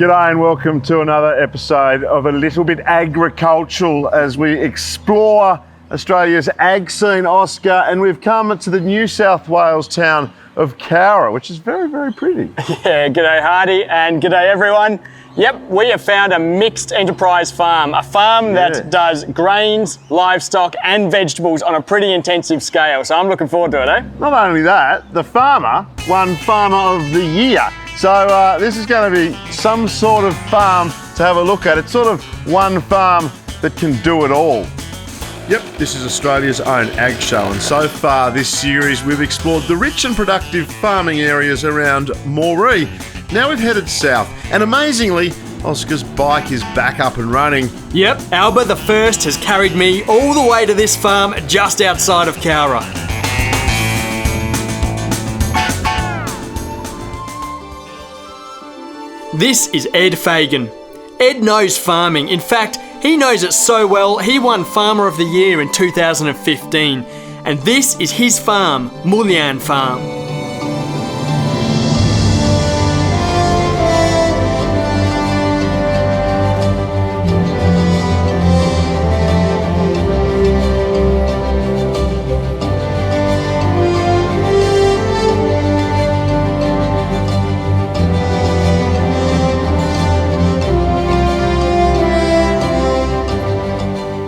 G'day and welcome to another episode of A Little Bit Agricultural as we explore Australia's ag scene, Oscar, and we've come to the New South Wales town of Cowra, which is very, very pretty. Yeah, g'day Hardy and g'day everyone. Yep, we have found a mixed enterprise farm, a farm that does grains, livestock and vegetables on a pretty intensive scale. So I'm looking forward to it, eh? Not only that, the farmer won Farmer of the Year. So this is going to be some sort of farm to have a look at. It's sort of one farm that can do it all. Yep, this is Australia's own ag show, and so far this series we've explored the rich and productive farming areas around Moree. Now we've headed south, and amazingly, Oscar's bike is back up and running. Yep, ALBA the First has carried me all the way to this farm just outside of Cowra. This is Ed Fagen. Ed knows farming. In fact, he knows it so well, he won Farmer of the Year in 2015. And this is his farm, Moree Farm.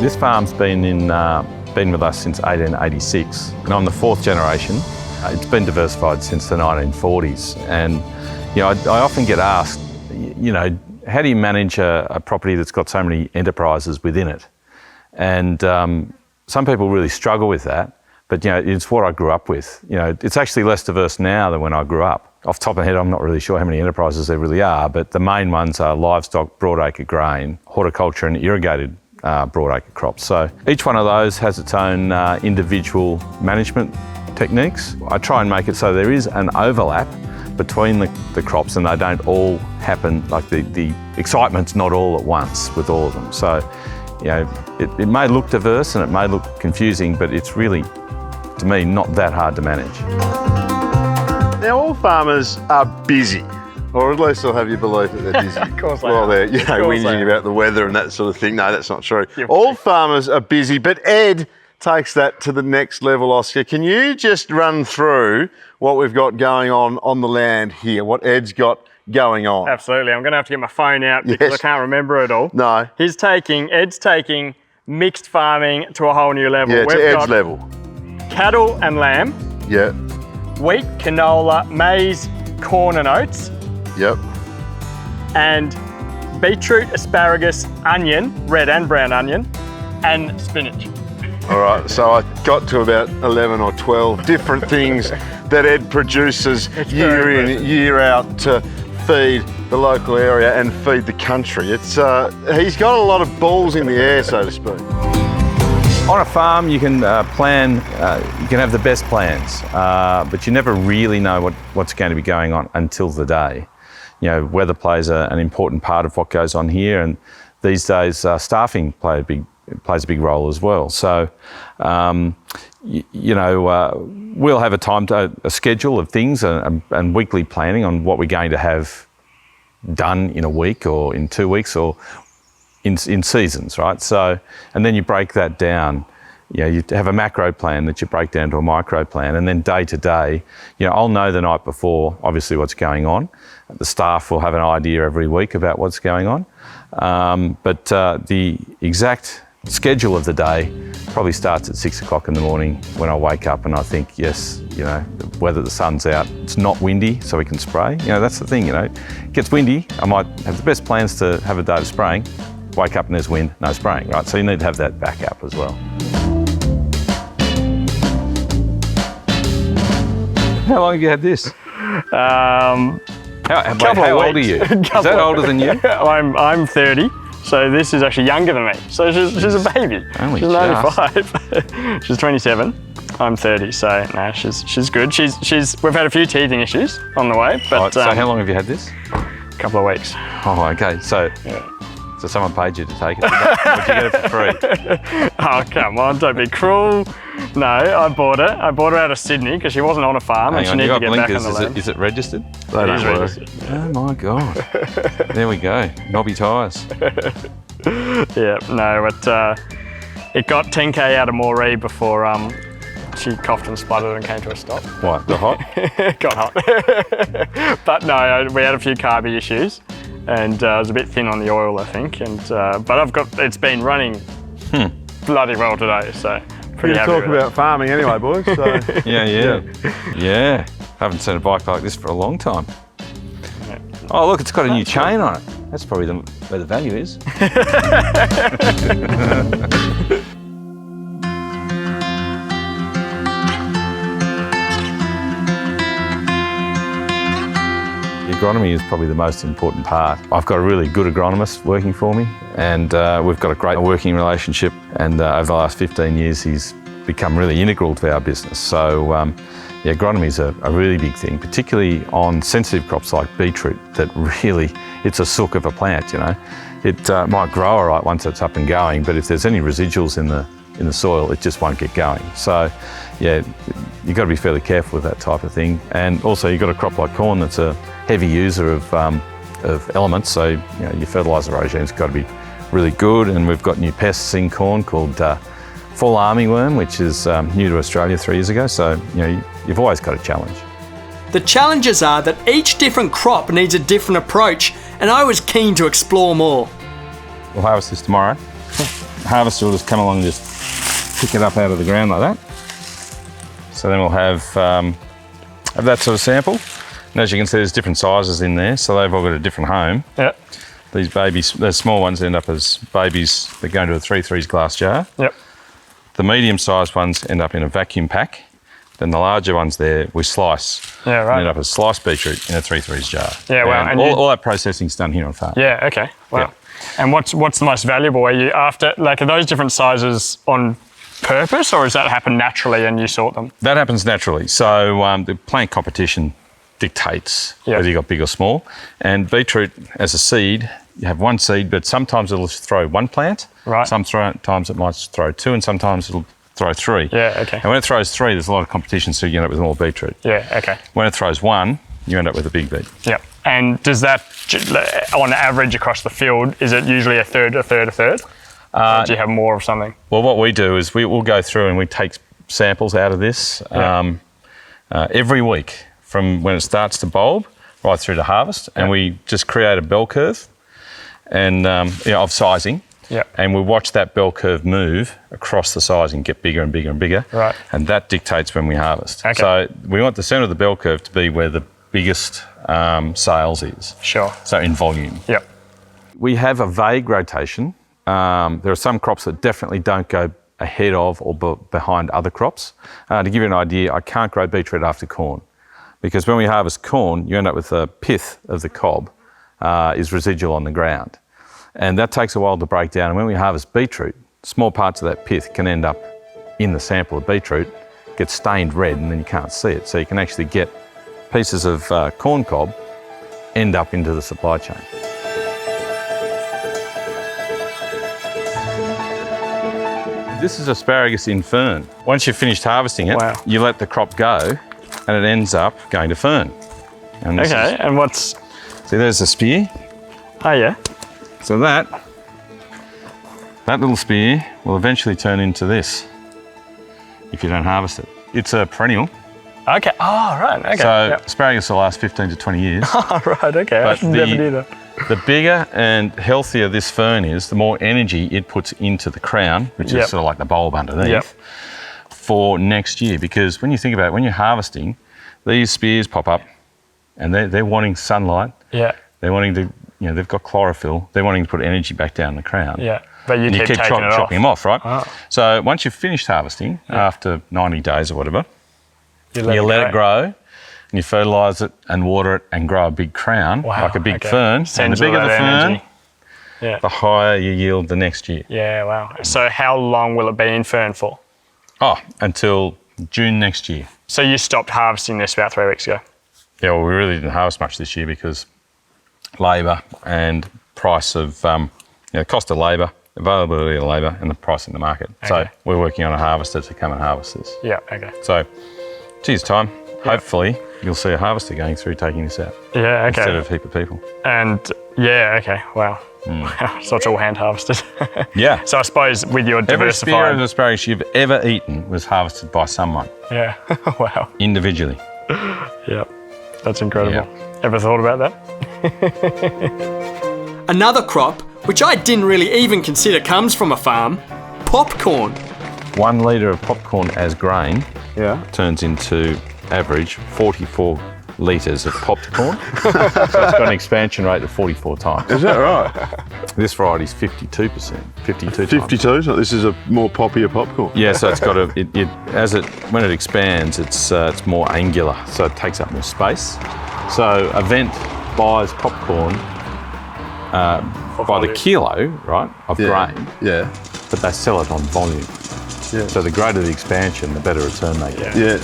This farm's been with us since 1886, and I'm the fourth generation. It's been diversified since the 1940s, and I often get asked, how do you manage a property that's got so many enterprises within it? And some people really struggle with that, but it's what I grew up with. It's actually less diverse now than when I grew up. Off the top of my head, I'm not really sure how many enterprises there really are, but the main ones are livestock, broadacre grain, horticulture and irrigated broadacre crops. So each one of those has its own individual management techniques. I try and make it so there is an overlap between the crops and they don't all happen, like the excitement's not all at once with all of them. So, it may look diverse and it may look confusing, but it's really, to me, not that hard to manage. Now all farmers are busy. Or at least I'll have you believe that they're busy. Of course they well, are. they're whinging about the weather and that sort of thing. No, that's not true. All farmers are busy, but Ed takes that to the next level, Oscar. Can you just run through what we've got going on the land here, what Ed's got going on? Absolutely. I'm going to have to get my phone out because I can't remember it all. No. Ed's taking mixed farming to a whole new level. Yeah, to Ed's level. Cattle and lamb. Yeah. Wheat, canola, maize, corn and oats. Yep. And beetroot, asparagus, onion, red and brown onion, and spinach. All right, so I got to about 11 or 12 different things that Ed produces year in, year out to feed the local area and feed the country. He's got a lot of balls in the air, so to speak. On a farm, you can plan, you can have the best plans, but you never really know what's going to be going on until the day. Weather plays an important part of what goes on here, and these days staffing plays a big role as well. So, we'll have a schedule of things and weekly planning on what we're going to have done in a week or in 2 weeks or in seasons, right? So, and then you break that down. You have a macro plan that you break down to a micro plan, and then day to day, I'll know the night before, obviously, what's going on. The staff will have an idea every week about what's going on. But the exact schedule of the day probably starts at 6 o'clock in the morning when I wake up and I think, yes, whether the sun's out, it's not windy, so we can spray. That's the thing, it gets windy, I might have the best plans to have a day of spraying, wake up and there's wind, no spraying, right? So you need to have that backup as well. How long have you had this? How old are you? Is that older than you? I'm 30, so this is actually younger than me. So she's a baby. Only she's 95. She's 27. I'm 30, so no, she's good. We've had a few teething issues on the way, but so how long have you had this? A couple of weeks. Oh, okay. So someone paid you to take it. Or did you get it for free? Oh, come on, don't be cruel. No, I bought it. I bought her out of Sydney because she wasn't on a farm and she needed to get back on the land. Is it registered? They don't work. Registered. Oh my God. There we go. Knobby tyres. Yeah, no, it got 10k out of Moree before she coughed and spluttered and came to a stop. What, the hot? Got hot. But no, we had a few carby issues and I was a bit thin on the oil, I think. And but it's been running bloody well today, so pretty happy talk with about farming anyway, boys. So. Yeah. Haven't seen a bike like this for a long time. Oh, look, it's got a new chain on it. That's probably where the value is. Agronomy is probably the most important part. I've got a really good agronomist working for me, and we've got a great working relationship, and over the last 15 years he's become really integral to our business. So agronomy is a really big thing, particularly on sensitive crops like beetroot, that really, it's a sook of a plant, you know. It might grow all right once it's up and going, but if there's any residuals in the soil, it just won't get going. So yeah, you've got to be fairly careful with that type of thing. And also you've got a crop like corn that's a heavy user of elements, so your fertiliser regime's got to be really good. And we've got new pests in corn called fall armyworm, which is new to Australia 3 years ago. So you've always got a challenge. The challenges are that each different crop needs a different approach, and I was keen to explore more. We'll harvest this tomorrow. Harvester will just come along and just pick it up out of the ground like that. So then we'll have that sort of sample. And as you can see, there's different sizes in there, so they've all got a different home. Yep. These babies, the small ones end up as babies that go into a 3/3 glass jar. Yep. The medium-sized ones end up in a vacuum pack. Then the larger ones there, we slice. Yeah, right. And end up as sliced beetroot in a 3/3 jar. Yeah, wow. And all that processing's done here on farm. Yeah, okay. Wow. Yeah. And what's the most valuable? Are you after, like, are those different sizes on purpose, or does that happen naturally and you sort them? That happens naturally. So the plant competition dictates whether you got big or small. And beetroot as a seed, you have one seed, but sometimes it'll throw one plant. Right. Sometimes it might throw two, and sometimes it'll throw three. Yeah, okay. And when it throws three, there's a lot of competition, so you end up with more beetroot. Yeah, okay. When it throws one, you end up with a big beet. Yep. And does that, on average across the field, is it usually a third, a third, a third? Or do you have more of something? Well, what we do is we'll go through and we take samples out of this every week, from when it starts to bulb right through to harvest, and we just create a bell curve and of sizing. Yeah. And we watch that bell curve move across the sizing, get bigger and bigger and bigger. Right. And that dictates when we harvest. Okay. So we want the centre of the bell curve to be where the biggest sales is. Sure. So in volume. Yep. We have a vague rotation. There are some crops that definitely don't go ahead of or behind other crops. To give you an idea, I can't grow beetroot after corn, because when we harvest corn, you end up with the pith of the cob is residual on the ground. And that takes a while to break down. And when we harvest beetroot, small parts of that pith can end up in the sample of beetroot, get stained red, and then you can't see it. So you can actually get pieces of corn cob end up into the supply chain. This is asparagus in fern. Once you've finished harvesting it, you let the crop go, and it ends up going to fern. And and what's... See, there's a spear. Oh, yeah. So that little spear will eventually turn into this if you don't harvest it. It's a perennial. Okay. Oh, right. Okay. So asparagus will last 15 to 20 years. Oh, right. Okay. I never knew that. The bigger and healthier this fern is, the more energy it puts into the crown, which is sort of like the bulb underneath, for next year. Because when you think about it, when you're harvesting, these spears pop up and they're wanting sunlight. Yeah. They're wanting to, they've got chlorophyll. They're wanting to put energy back down the crown. Yeah. But you keep chopping them off, right? Oh. So once you've finished harvesting, after 90 days or whatever, you let it grow, and you fertilise it and water it and grow a big crown, like a big fern. And the bigger the fern, the higher you yield the next year. Yeah, wow. So how long will it be in fern for? Oh, until June next year. So you stopped harvesting this about 3 weeks ago? Yeah, well, we really didn't harvest much this year because labour and price of, cost of labour availability of labour, and the price in the market. So Okay. we're working on a harvester to come and harvest this. Yeah, okay. So, cheers time. Hopefully, you'll see a harvester going through taking this out Yeah, okay. instead of a heap of people. And yeah, okay, wow. Wow, so it's all hand harvested. Yeah. So I suppose with your Every spear diversified... of asparagus you've ever eaten was harvested by someone, Yeah, wow. individually. Yeah, that's incredible. Yeah. Ever thought about that? Another crop, which I didn't really even consider comes from a farm, popcorn. 1 litre of popcorn as grain Yeah. turns into average 44 litres of popped corn. So it's got an expansion rate of 44 times. Is that right? This variety's 52%, 52 times. 52, so this is a more poppier popcorn. Yeah, so it's got when it expands, it's more angular, so it takes up more space. So a vent buys popcorn by the kilo, right, of grain, Yeah. but they sell it on volume. Yeah. So the greater the expansion, the better return they get. Yeah.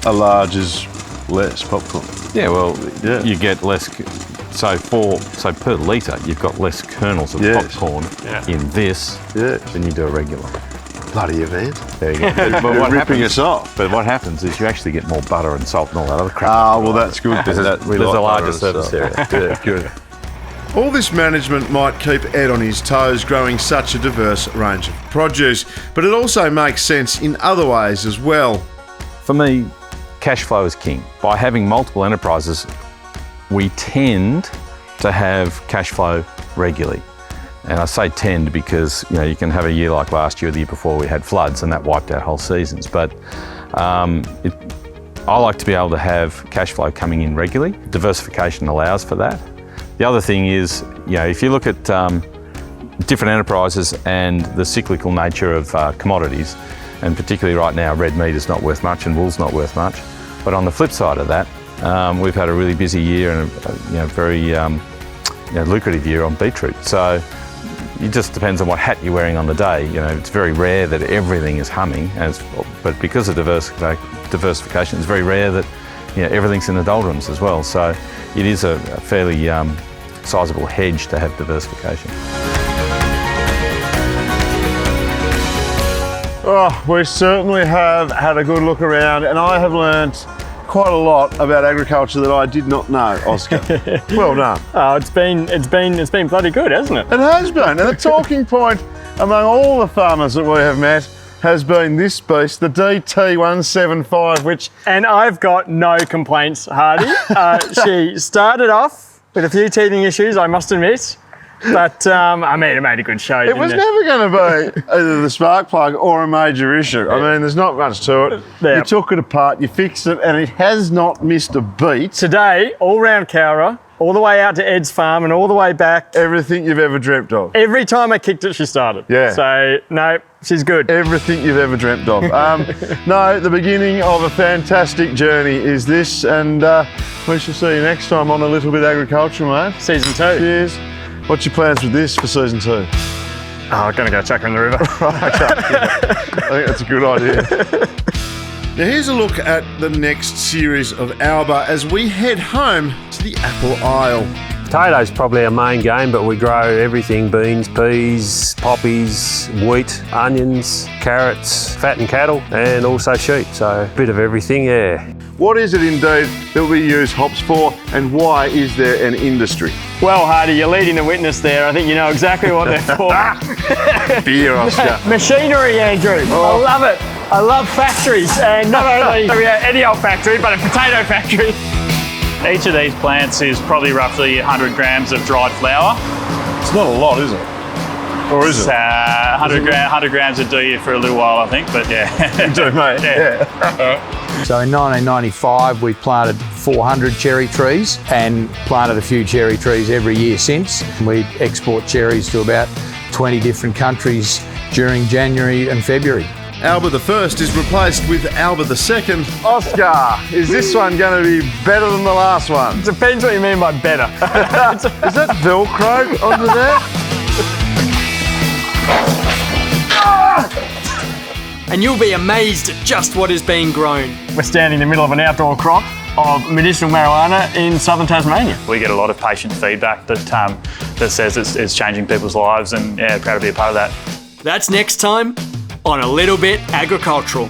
A large is less popcorn. Yeah, well, Yeah. you get less. So per litre, you've got less kernels of Yes. popcorn in this Yeah. than you do a regular. Bloody event. There you go. But You're what ripping happens? us off. But what happens is you actually get more butter and salt and all that other crap. Ah, well, that's good. There's a We like larger butter and surface stuff. area. Yeah, good. All this management might keep Ed on his toes growing such a diverse range of produce, but it also makes sense in other ways as well. For me, cash flow is king. By having multiple enterprises, we tend to have cash flow regularly. And I say tend because you can have a year like last year, or the year before, we had floods and that wiped out whole seasons. But I like to be able to have cash flow coming in regularly. Diversification allows for that. The other thing is, if you look at different enterprises and the cyclical nature of commodities, and particularly right now, red meat is not worth much and wool's not worth much. But on the flip side of that, we've had a really busy year and a very lucrative year on beetroot. So it just depends on what hat you're wearing on the day. It's very rare that everything is humming, but because of diversification, it's very rare that everything's in the doldrums as well. So it is a fairly sizable hedge to have diversification. Oh, we certainly have had a good look around, and I have learnt quite a lot about agriculture that I did not know, Oscar. Well done. Oh, it's been bloody good, hasn't it? It has been, and the talking point among all the farmers that we have met has been this beast, the DT175, which... And I've got no complaints, Hardy. She started off with a few teething issues, I must admit. But, it made a good show, It was never going to be either the spark plug or a major issue. I mean, there's not much to it. Yeah. You took it apart, you fixed it, and it has not missed a beat. Today, all round Cowra, all the way out to Ed's farm and all the way back. Everything you've ever dreamt of. Every time I kicked it, she started. Yeah. So, no, she's good. Everything you've ever dreamt of. No, the beginning of a fantastic journey is this, and we shall see you next time on A Little Bit Agriculture, mate. Season 2. Cheers. What's your plans with this for season 2? Oh, I'm going to go chuck her in the river. I think that's a good idea. Now here's a look at the next series of ALBA as we head home to the apple aisle. Potatoes probably our main game, but we grow everything: beans, peas, poppies, wheat, onions, carrots, fattened cattle, and also sheep. So a bit of everything, yeah. What is it indeed that we use hops for, and why is there an industry? Well, Hardy, you're leading the witness there. I think you know exactly what they're for. Beer, Oscar. Machinery, Andrew. I love it. I love factories, and not only any old factory, but a potato factory. Each of these plants is probably roughly 100 grams of dried flour. It's not a lot, is it? Or is It's, it? 100 grams would do you for a little while, I think, but yeah. You do, mate. Yeah. So in 1995 we planted 400 cherry trees and planted a few cherry trees every year since. We export cherries to about 20 different countries during January and February. ALBA the First is replaced with ALBA the Second. Oscar, is this one going to be better than the last one? Depends what you mean by better. Is that Velcro under there? And you'll be amazed at just what is being grown. We're standing in the middle of an outdoor crop. of medicinal marijuana in southern Tasmania. We get a lot of patient feedback that says it's changing people's lives, and yeah, proud to be a part of that. That's next time on A Little Bit Agricultural.